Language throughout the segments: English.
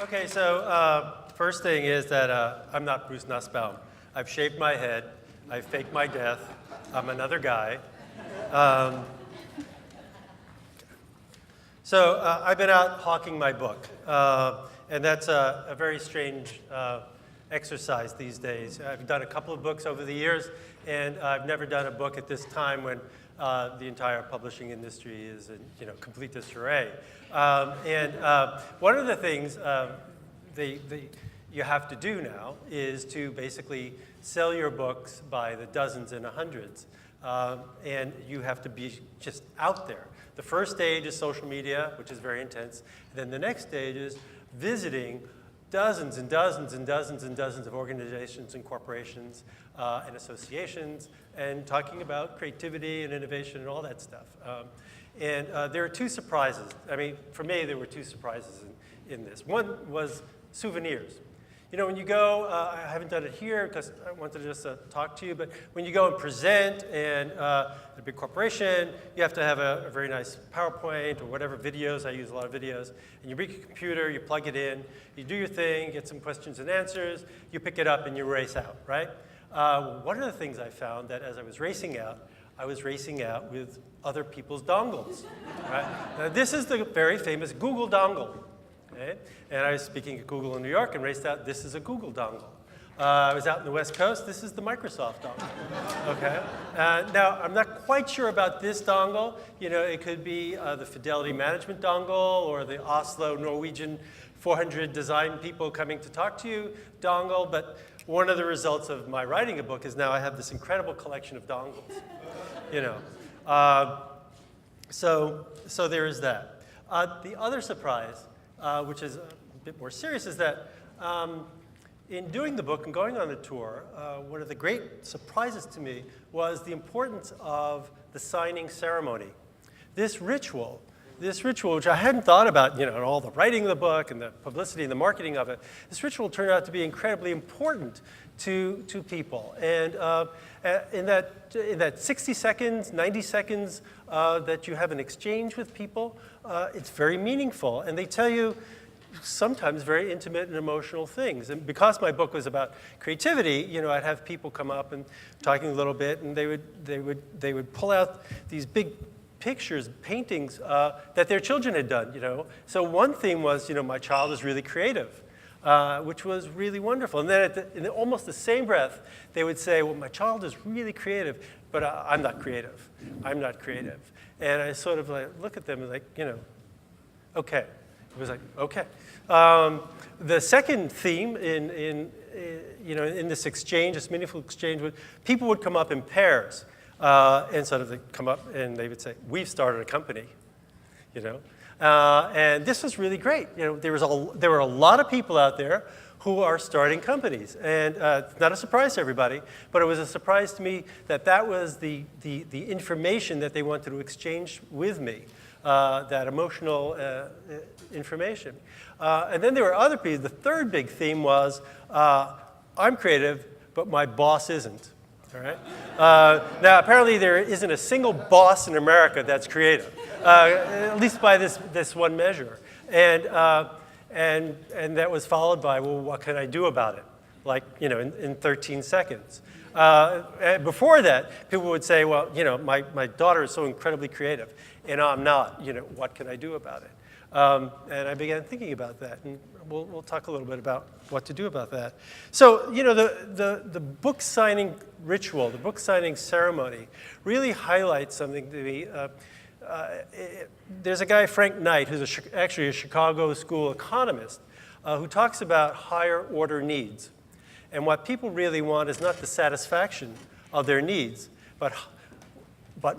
Okay, so first thing is that I'm not Bruce Nussbaum. I've shaved my head. I've faked my death. I'm another guy. So I've been out hawking my book, and that's a very strange exercise these days. I've done a couple of books over the years, and I've never done a book at this time when the entire publishing industry is in complete disarray. One of the things you have to do now is to basically sell your books by the dozens and the hundreds. And you have to be just out there. The first stage is social media, which is very intense. And then the next stage is visiting dozens and dozens and dozens and dozens of organizations and corporations and associations and talking about creativity and innovation and all that stuff. There are two surprises. I mean, for me, there were two surprises in this. One was souvenirs. You know, when you go, I haven't done it here because I wanted to just talk to you, but when you go and present and a big corporation, you have to have a very nice PowerPoint or whatever videos. I use a lot of videos. And you bring your computer, you plug it in, you do your thing, get some questions and answers, you pick it up and you race out, right? One of the things I found that as I was racing out with other people's dongles, right? Now, this is the very famous Google dongle. Okay? And I was speaking at Google in New York and raced out, this is a Google dongle. I was out in the West Coast, this is the Microsoft dongle. Okay? Now, I'm not quite sure about this dongle. You know, it could be the Fidelity Management dongle or the Oslo Norwegian 400 design people coming to talk to you dongle, but one of the results of my writing a book is now I have this incredible collection of dongles. You know. So there is that. The other surprise, which is a bit more serious, is that in doing the book and going on the tour, one of the great surprises to me was the importance of the signing ceremony. This ritual, which I hadn't thought about, you know, in all the writing of the book and the publicity and the marketing of it, this ritual turned out to be incredibly important to people. And in that 60 seconds, 90 seconds that you have an exchange with people, it's very meaningful. And they tell you sometimes very intimate and emotional things. And because my book was about creativity, you know, I'd have people come up and talking a little bit, and they would pull out these big pictures, paintings that their children had done, you know. So one theme was, you know, my child is really creative, which was really wonderful. And then in almost the same breath, they would say, well, my child is really creative, but I'm not creative. I'm not creative. And I sort of like look at them and like, you know, okay. It was like, okay. The second theme in this exchange, this meaningful exchange, people would come up in pairs. And sort of they'd come up and they would say, we've started a company, you know. And this was really great. You know, there were a lot of people out there who are starting companies. And it's not a surprise to everybody, but it was a surprise to me that that was the information that they wanted to exchange with me, that emotional information. And then there were other people. The third big theme was, I'm creative, but my boss isn't. All right? Now, apparently there isn't a single boss in America that's creative, at least by this one measure. And that was followed by, well, what can I do about it? Like, you know, in 13 seconds. Before that, people would say, well, you know, my daughter is so incredibly creative, and I'm not. You know, what can I do about it? And I began thinking about that, and we'll talk a little bit about what to do about that. So, you know, the book signing ritual, the book signing ceremony, really highlights something to me. There's a guy, Frank Knight, who's actually a Chicago school economist, who talks about higher order needs. And what people really want is not the satisfaction of their needs, but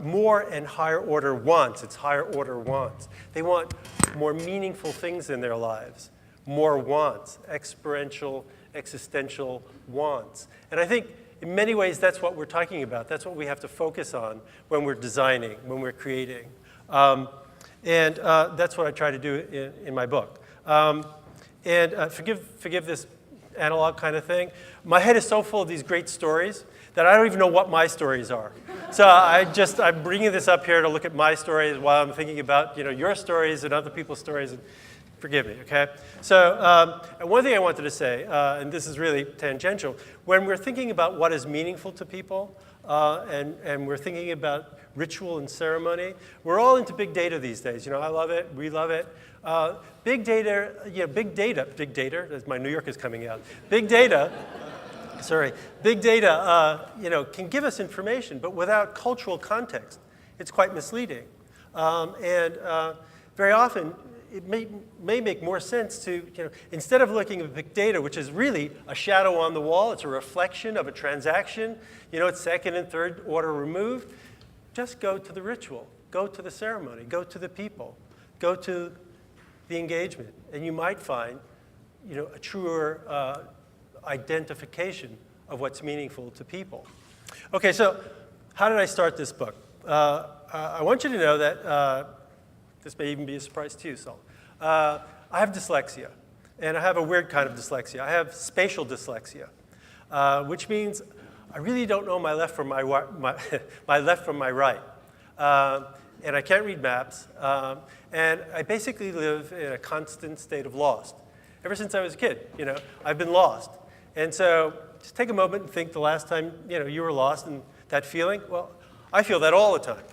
more and higher order wants. It's higher order wants. They want more meaningful things in their lives, more wants, experiential, existential wants. And I think in many ways that's what we're talking about. That's what we have to focus on when we're designing, when we're creating. That's what I try to do in my book. Forgive this analog kind of thing. My head is so full of these great stories that I don't even know what my stories are. So I'm bringing this up here to look at my stories while I'm thinking about, you know, your stories and other people's stories. And forgive me, okay? So and one thing I wanted to say, and this is really tangential, when we're thinking about what is meaningful to people, and we're thinking about ritual and ceremony, we're all into big data these days. You know, I love it, we love it. Big data, as my New York is coming out. Big data, you know, can give us information, but without cultural context, it's quite misleading. Very often, it may make more sense to, you know, instead of looking at big data, which is really a shadow on the wall, it's a reflection of a transaction, you know, it's second and third order removed, just go to the ritual, go to the ceremony, go to the people, go to the engagement, and you might find, you know, a truer identification of what's meaningful to people. Okay, so how did I start this book? I want you to know that this may even be a surprise to you, Saul. I have dyslexia, and I have a weird kind of dyslexia. I have spatial dyslexia, which means I really don't know my left from my left from my right, and I can't read maps, and I basically live in a constant state of lost. Ever since I was a kid, you know, I've been lost, and so just take a moment and think the last time, you know, you were lost and that feeling. Well, I feel that all the time,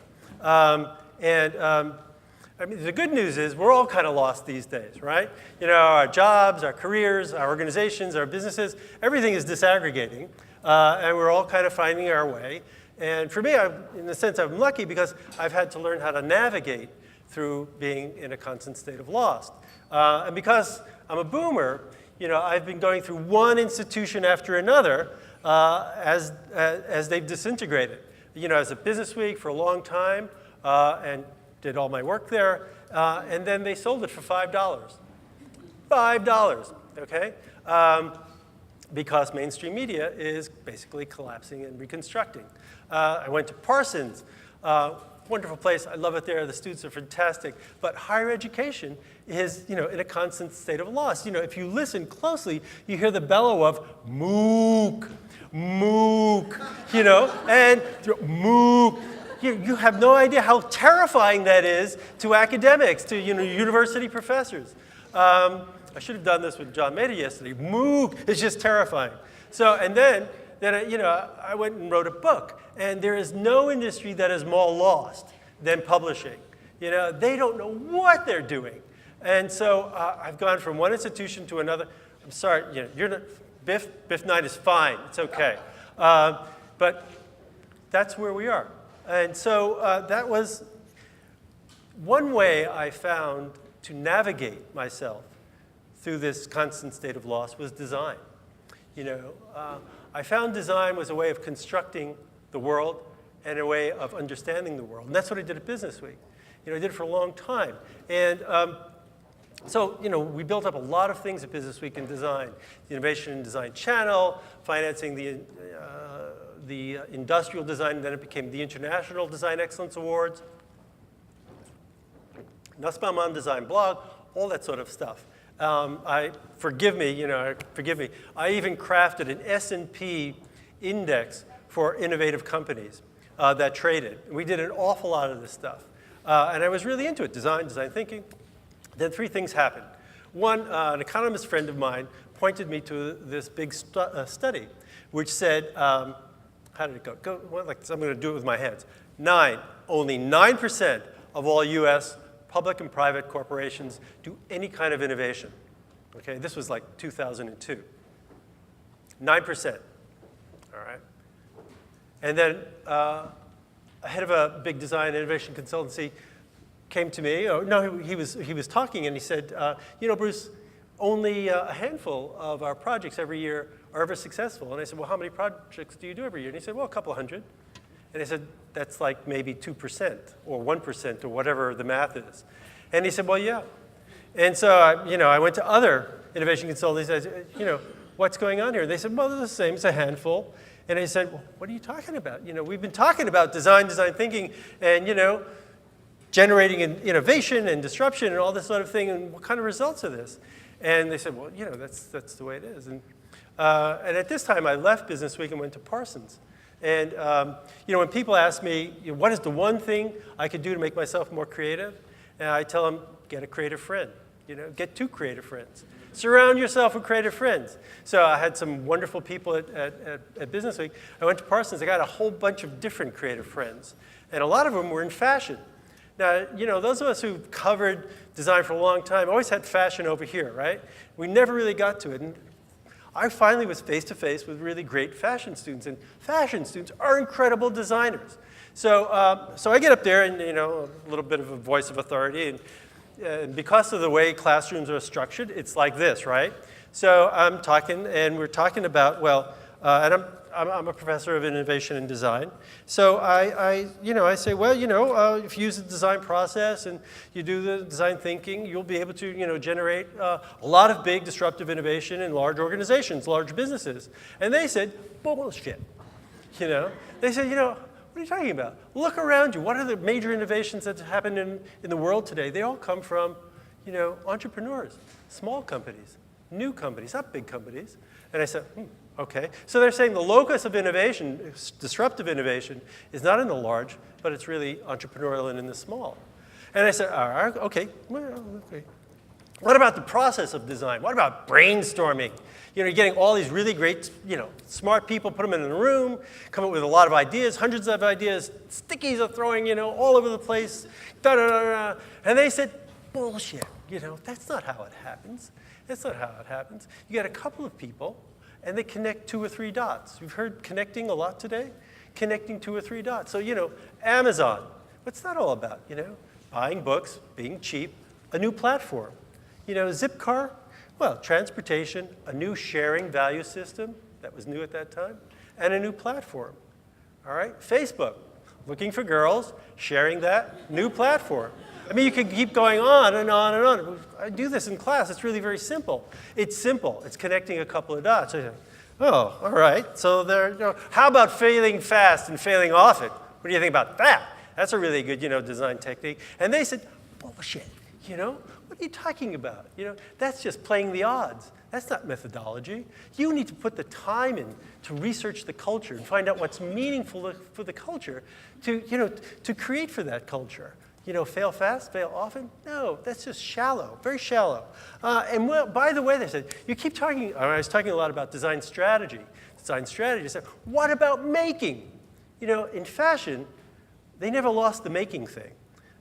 I mean, the good news is we're all kind of lost these days, right? You know, our jobs, our careers, our organizations, our businesses, everything is disaggregating, and we're all kind of finding our way. And for me, in a sense, I'm lucky because I've had to learn how to navigate through being in a constant state of lost. And because I'm a boomer, you know, I've been going through one institution after another as they've disintegrated. You know, as a Business Week for a long time, and did all my work there, and then they sold it for $5. $5, okay? Because mainstream media is basically collapsing and reconstructing. I went to Parsons, wonderful place, I love it there, the students are fantastic, but higher education is, you know, in a constant state of loss. You know, if you listen closely, you hear the bellow of MOOC, MOOC, you know, and MOOC. You have no idea how terrifying that is to academics, to, you know, university professors. I should have done this with John Maeda yesterday. MOOC is just terrifying. So, and then you know, I went and wrote a book, and there is no industry that is more lost than publishing. You know, they don't know what they're doing. And so I've gone from one institution to another. I'm sorry, you know, you're not, BIF 9 is fine, it's okay. But that's where we are. And so that was one way I found to navigate myself through this constant state of loss was design. You know, I found design was a way of constructing the world and a way of understanding the world. And that's what I did at Business Week. You know, I did it for a long time. And so, you know, we built up a lot of things at Business Week in design. The Innovation and Design Channel, financing the industrial design, and then it became the International Design Excellence Awards, Nussbaum on Design blog, all that sort of stuff. Forgive me, I even crafted an S&P index for innovative companies that traded. We did an awful lot of this stuff. And I was really into it, design thinking. Then three things happened. One, an economist friend of mine pointed me to this big study, which said, how did it go? Well, like, I'm going to do it with my hands. Only 9% of all US public and private corporations do any kind of innovation. Okay, this was like 2002. 9%, all right? And then a head of a big design innovation consultancy came to me. Oh, no, he was talking and he said, you know, Bruce, only a handful of our projects every year are ever successful. And I said, well, how many projects do you do every year? And he said, well, a couple hundred. And I said, that's like maybe 2% or 1% or whatever the math is. And he said, well, yeah. And so, I went to other innovation consultants. I said, you know, what's going on here? And they said, well, they're the same. It's a handful. And I said, well, what are you talking about? You know, we've been talking about design thinking, and, you know, generating innovation and disruption and all this sort of thing. And what kind of results are this? And they said, well, you know, that's the way it is. And at this time, I left Business Week and went to Parsons. And you know, when people ask me, you know, what is the one thing I could do to make myself more creative? And I tell them, get a creative friend. Get 2 creative friends. Surround yourself with creative friends. So I had some wonderful people at Business Week. I went to Parsons. I got a whole bunch of different creative friends. And a lot of them were in fashion. Now, those of us who've covered design for a long time always had fashion over here, right? We never really got to it. And I finally was face-to-face with really great fashion students. And fashion students are incredible designers. So I get up there and, a little bit of a voice of authority. And because of the way classrooms are structured, it's like this, right? So I'm talking, and we're talking about, and I'm a professor of innovation and design. So I say, if you use the design process and you do the design thinking, you'll be able to, generate a lot of big disruptive innovation in large organizations, large businesses. And they said, bullshit. They said, what are you talking about? Look around you. What are the major innovations that happen in the world today? They all come from, entrepreneurs, small companies, new companies, not big companies. And I said, okay. So they're saying the locus of innovation, disruptive innovation, is not in the large, but it's really entrepreneurial and in the small. And I said, all right, okay. What about the process of design? What about brainstorming? You're getting all these really great, smart people, put them in a room, come up with a lot of ideas, hundreds of ideas, stickies are throwing, all over the place, da-da-da-da. And they said, bullshit, that's not how it happens. That's not how it happens. You get a couple of people, and they connect 2 or 3 dots. You've heard connecting a lot today? Connecting 2 or 3 dots. So, Amazon, what's that all about? Buying books, being cheap, a new platform. Zipcar, well, transportation, a new sharing value system that was new at that time, and a new platform. All right, Facebook, looking for girls, sharing that, new platform. I mean, you could keep going on and on and on. I do this in class. It's really very simple. It's simple. It's connecting a couple of dots. Oh, all right. So how about failing fast and failing often? What do you think about that? That's a really good, design technique. And they said, bullshit. What are you talking about? That's just playing the odds. That's not methodology. You need to put the time in to research the culture and find out what's meaningful for the culture to create for that culture. Fail fast, fail often? No, that's just shallow, very shallow. And by the way, they said, you keep talking, I was talking a lot about design strategy. Design strategy, they said, what about making? In fashion, they never lost the making thing.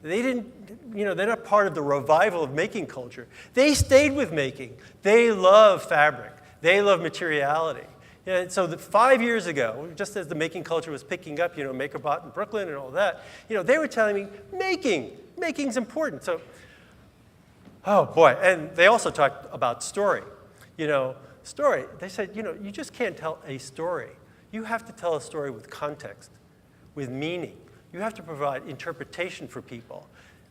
They didn't, they're not part of the revival of making culture. They stayed with making. They love fabric. They love materiality. So 5 years ago, just as the making culture was picking up, MakerBot in Brooklyn and all that, they were telling me, making's important. So, oh boy, and they also talked about story. Story, they said, you just can't tell a story. You have to tell a story with context, with meaning. You have to provide interpretation for people.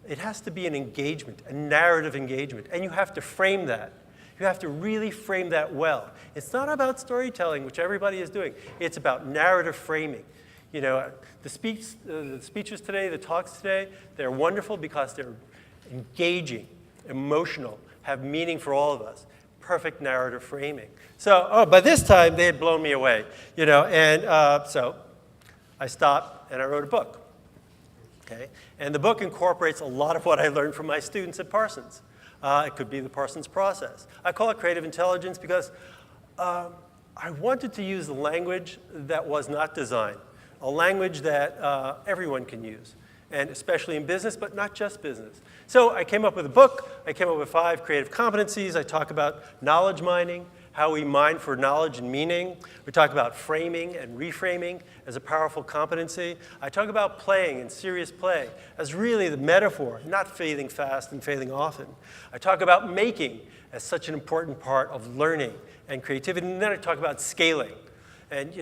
It has to be an engagement, a narrative engagement, and you have to frame that. You have to really frame that well. It's not about storytelling, which everybody is doing. It's about narrative framing. The speeches today, the talks today, they're wonderful because they're engaging, emotional, have meaning for all of us. Perfect narrative framing. So, by this time, they had blown me away, so I stopped and I wrote a book. Okay? And the book incorporates a lot of what I learned from my students at Parsons. It could be the Parsons process. I call it creative intelligence because I wanted to use the language that was not design, a language that everyone can use, and especially in business, but not just business. So I came up with a book. I came up with 5 creative competencies. I talk about knowledge mining, how we mine for knowledge and meaning. We talk about framing and reframing as a powerful competency. I talk about playing and serious play as really the metaphor, not failing fast and failing often. I talk about making as such an important part of learning and creativity. And then I talk about scaling. And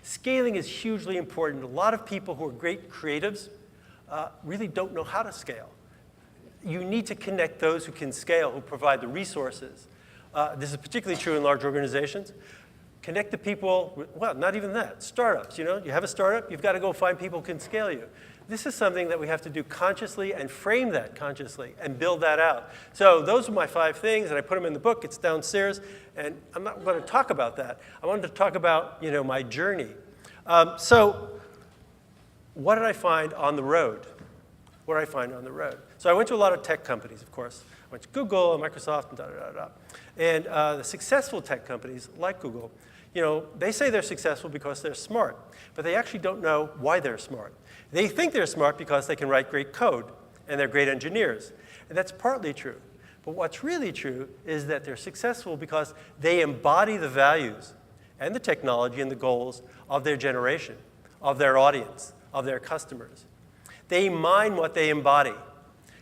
scaling is hugely important. A lot of people who are great creatives really don't know how to scale. You need to connect those who can scale, who provide the resources. This is particularly true in large organizations. Connect the people, well, not even that, startups. You have a startup, you've got to go find people who can scale you. This is something that we have to do consciously and frame that consciously and build that out. So those are my 5 things, and I put them in the book. It's downstairs, and I'm not going to talk about that. I wanted to talk about, my journey. So what did I find on the road? What did I find on the road? So I went to a lot of tech companies, of course. went to Google and Microsoft and da-da-da-da. And the successful tech companies like Google, they say they're successful because they're smart, but they actually don't know why they're smart. They think they're smart because they can write great code and they're great engineers. And that's partly true. But what's really true is that they're successful because they embody the values and the technology and the goals of their generation, of their audience, of their customers. They mine what they embody.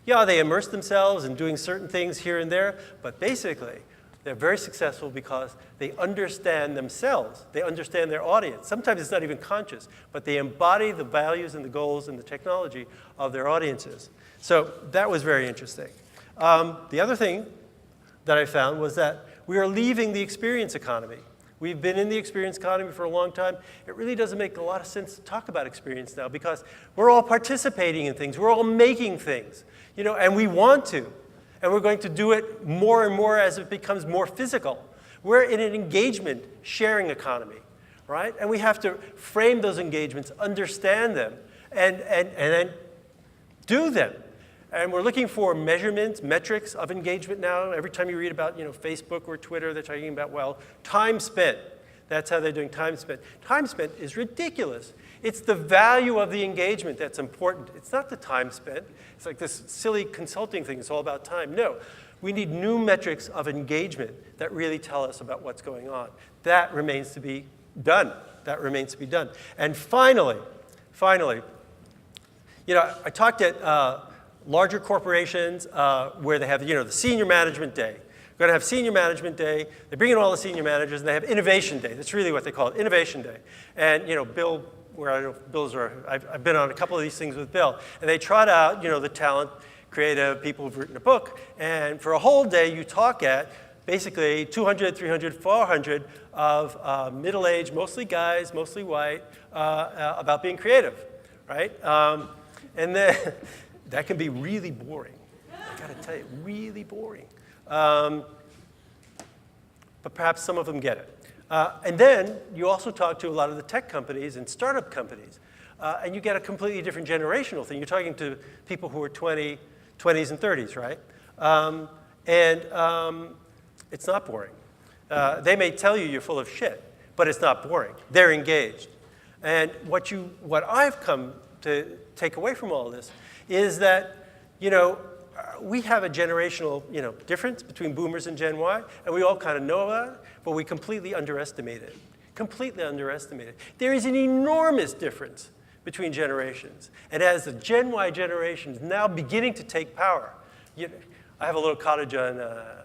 Yeah, they immerse themselves in doing certain things here and there, but basically, they're very successful because they understand themselves. They understand their audience. Sometimes it's not even conscious, but they embody the values and the goals and the technology of their audiences. So that was very interesting. The other thing that I found was that we are leaving the experience economy. We've been in the experience economy for a long time. It really doesn't make a lot of sense to talk about experience now because we're all participating in things. We're all making things, and we want to. And we're going to do it more and more as it becomes more physical. We're in an engagement sharing economy, right? And we have to frame those engagements, understand them, and then do them. And we're looking for measurements, metrics of engagement now. Every time you read about Facebook or Twitter, they're talking about, well, time spent. That's how they're doing time spent. Time spent is ridiculous. It's the value of the engagement that's important. It's not the time spent. It's like this silly consulting thing. It's all about time. No, we need new metrics of engagement that really tell us about what's going on. That remains to be done. That remains to be done. And finally, I talked at larger corporations where they have, the senior management day. We're going to have senior management day. They bring in all the senior managers, and they have innovation day. That's really what they call it, innovation day. And, Bill, where I don't know if Bill's I've been on a couple of these things with Bill, and they trot out, the talent, creative people who've written a book, and for a whole day you talk at basically 200, 300, 400 of middle-aged, mostly guys, mostly white, about being creative, right? And then that can be really boring. I gotta tell you, really boring. But perhaps some of them get it. And then you also talk to a lot of the tech companies and startup companies, and you get a completely different generational thing. You're talking to people who are 20s and 30s, right? It's not boring. They may tell you you're full of shit, but it's not boring. They're engaged. And what I've come to take away from all this is that, we have a generational, difference between boomers and Gen Y, and we all kind of know about it, but we completely underestimate it. Completely underestimate it. There is an enormous difference between generations. And as the Gen Y generation is now beginning to take power, I have a little cottage on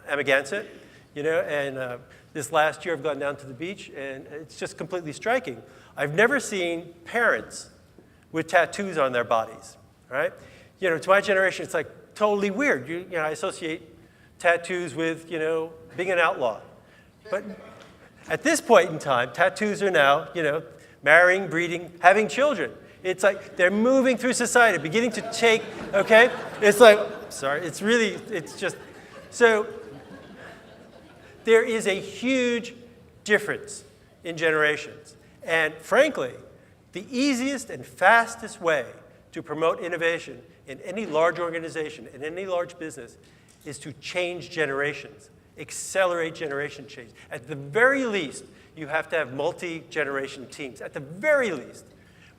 Amagansett, and this last year I've gone down to the beach, and it's just completely striking. I've never seen parents with tattoos on their bodies, right? To my generation, it's like totally weird. I associate tattoos with, being an outlaw. But at this point in time, tattoos are now, marrying, breeding, having children. It's like they're moving through society, beginning to take, okay? It's like, sorry, it's just, so there is a huge difference in generations. And frankly, the easiest and fastest way to promote innovation in any large organization, in any large business, is to change generations, accelerate generation change. At the very least, you have to have multi-generation teams, at the very least.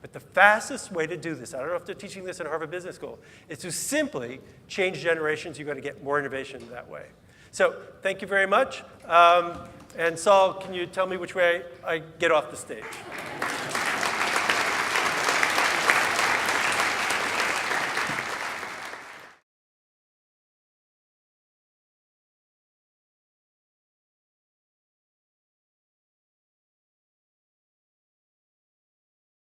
But the fastest way to do this, I don't know if they're teaching this in Harvard Business School, is to simply change generations. You're going to get more innovation that way. So thank you very much. And Saul, can you tell me which way I get off the stage?